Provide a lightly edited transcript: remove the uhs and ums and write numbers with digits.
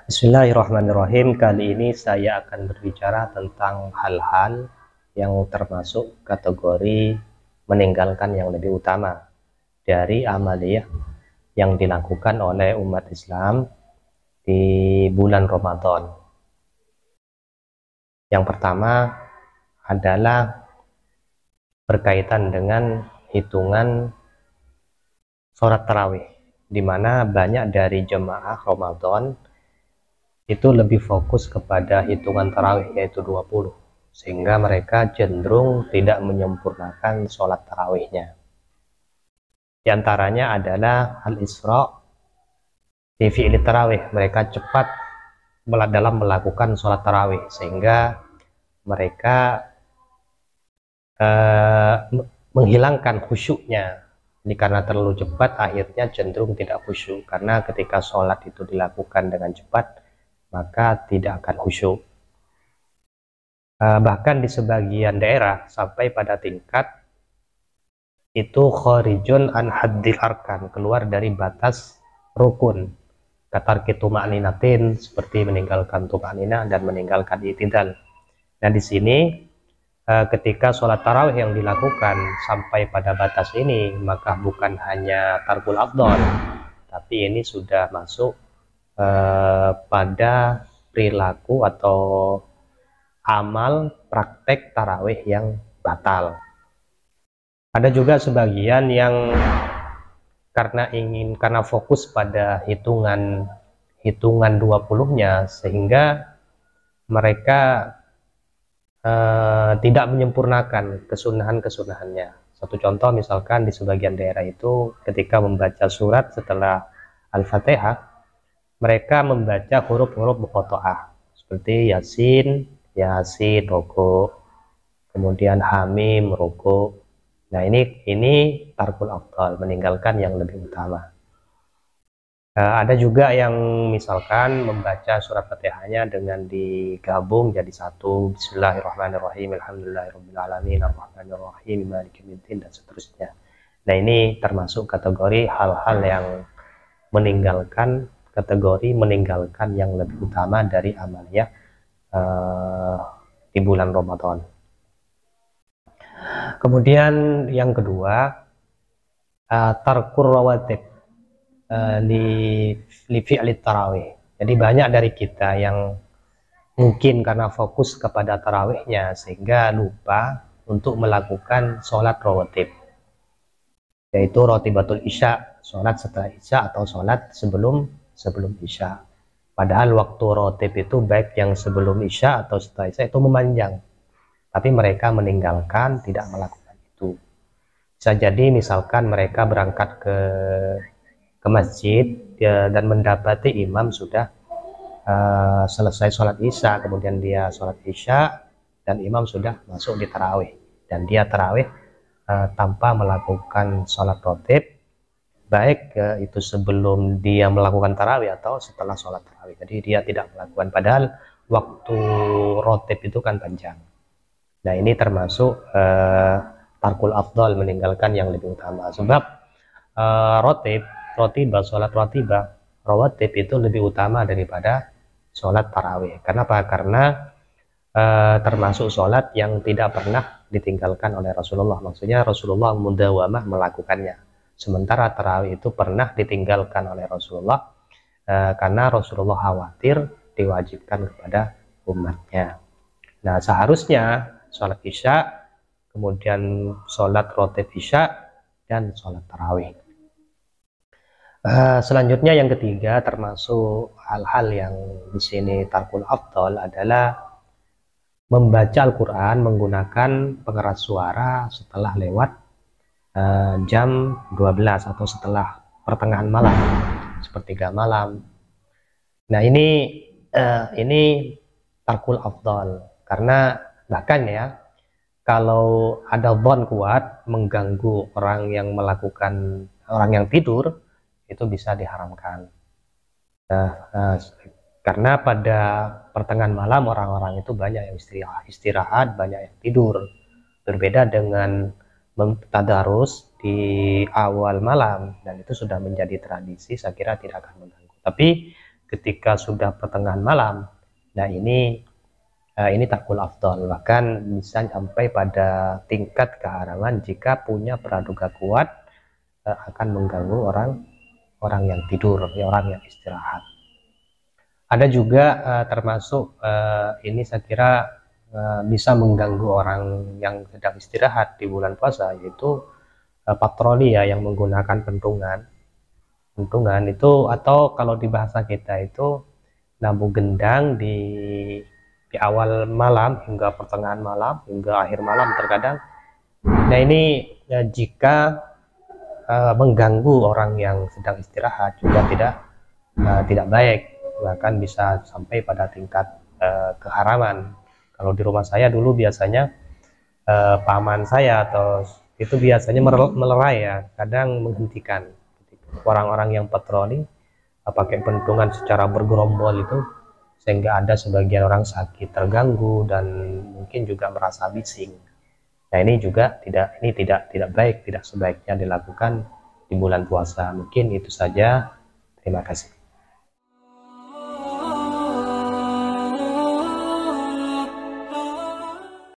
Bismillahirrahmanirrahim. Kali ini saya akan berbicara tentang hal-hal yang termasuk kategori meninggalkan yang lebih utama dari amaliyah yang dilakukan oleh umat Islam di bulan Ramadan. Yang pertama adalah berkaitan dengan hitungan sholat tarawih, di mana banyak dari jemaah Ramadan itu lebih fokus kepada hitungan tarawih, yaitu 20, sehingga mereka cenderung tidak menyempurnakan sholat tarawihnya. Di antaranya adalah al-isra' di fi'li tarawih. Mereka cepat dalam melakukan sholat tarawih, sehingga mereka menghilangkan khusyuknya. Ini karena terlalu cepat, akhirnya cenderung tidak khusyuk, karena ketika sholat itu dilakukan dengan cepat maka tidak akan khusyuk. Bahkan di sebagian daerah sampai pada tingkat itu kharijun an haddil arkan, keluar dari batas rukun, katarki tuma'ninatin, seperti meninggalkan tuma'nina dan meninggalkan i'tidal. Nah di sini ketika sholat tarawih yang dilakukan sampai pada batas ini, maka bukan hanya tarkul afdol, tapi ini sudah masuk pada perilaku atau amal praktek tarawih yang batal. Ada juga sebagian yang karena fokus pada hitungan 20-nya, sehingga mereka tidak menyempurnakan kesunahan-kesunahannya. Satu contoh, misalkan di sebagian daerah itu ketika membaca surat setelah Al-Fatihah, mereka membaca huruf-huruf muqatta'ah seperti Yasin rukuk, kemudian Hamim rukuk. Nah ini tarkul afdal, meninggalkan yang lebih utama. Ada juga yang misalkan membaca surat Fatihahnya dengan digabung jadi satu, Bismillahirrahmanirrahim, Alhamdulillahirrabbilalamin, Ar-Rahmanirrahim, Maliki yaumiddin, dan seterusnya. Nah ini termasuk kategori hal-hal yang meninggalkan yang lebih utama dari amaliyah di bulan Ramadan. Kemudian yang kedua, tarkur rawatib li fi'li tarawih. Jadi banyak dari kita yang mungkin karena fokus kepada tarawihnya sehingga lupa untuk melakukan sholat rawatib, yaitu rotibatul isya, sholat setelah isya atau sholat sebelum isya. Padahal waktu rotib itu baik yang sebelum isya atau setelah isya itu memanjang, tapi mereka meninggalkan, tidak melakukan itu. Bisa jadi misalkan mereka berangkat ke masjid dan mendapati imam sudah selesai sholat isya, kemudian dia sholat isya dan imam sudah masuk di tarawih, dan dia tarawih tanpa melakukan sholat rotib, baik itu sebelum dia melakukan tarawih atau setelah sholat tarawih. Jadi dia tidak melakukan, padahal waktu rotib itu kan panjang. Nah ini termasuk tarkul afdal, meninggalkan yang lebih utama. Sebab sholat rawatib itu lebih utama daripada sholat tarawih. Kenapa? Karena termasuk sholat yang tidak pernah ditinggalkan oleh Rasulullah. Maksudnya Rasulullah mudawamah melakukannya. Sementara tarawih itu pernah ditinggalkan oleh Rasulullah karena Rasulullah khawatir diwajibkan kepada umatnya. Nah seharusnya sholat isya, kemudian sholat rotib isya, dan sholat tarawih. Selanjutnya yang ketiga, termasuk hal-hal yang di sini tarkul afdal, adalah membaca Al-Quran menggunakan pengeras suara setelah lewat jam 12 atau setelah pertengahan malam, sepertiga malam. Nah ini tarkul afdal, karena bahkan ya, kalau ada dhon kuat mengganggu orang yang tidur, itu bisa diharamkan. Karena pada pertengahan malam orang-orang itu banyak yang istirahat, banyak yang tidur. Berbeda dengan tadarus di awal malam, dan itu sudah menjadi tradisi, saya kira tidak akan mengganggu. Tapi ketika sudah pertengahan malam, nah ini takul afdol, bahkan bisa sampai pada tingkat keharaman jika punya praduga kuat akan mengganggu orang yang tidur, orang yang istirahat. Ada juga termasuk ini saya kira bisa mengganggu orang yang sedang istirahat di bulan puasa, yaitu patroli ya, yang menggunakan pentungan itu, atau kalau di bahasa kita itu nabuh gendang di awal malam hingga pertengahan malam hingga akhir malam terkadang. Nah ini jika mengganggu orang yang sedang istirahat juga tidak baik, bahkan bisa sampai pada tingkat keharaman. Kalau di rumah saya dulu biasanya paman saya atau itu biasanya melerai ya, kadang menghentikan orang-orang yang patroli pakai pentungan secara bergerombol itu, sehingga ada sebagian orang sakit, terganggu, dan mungkin juga merasa bising. Nah ini juga tidak baik, tidak sebaiknya dilakukan di bulan puasa. Mungkin itu saja, terima kasih.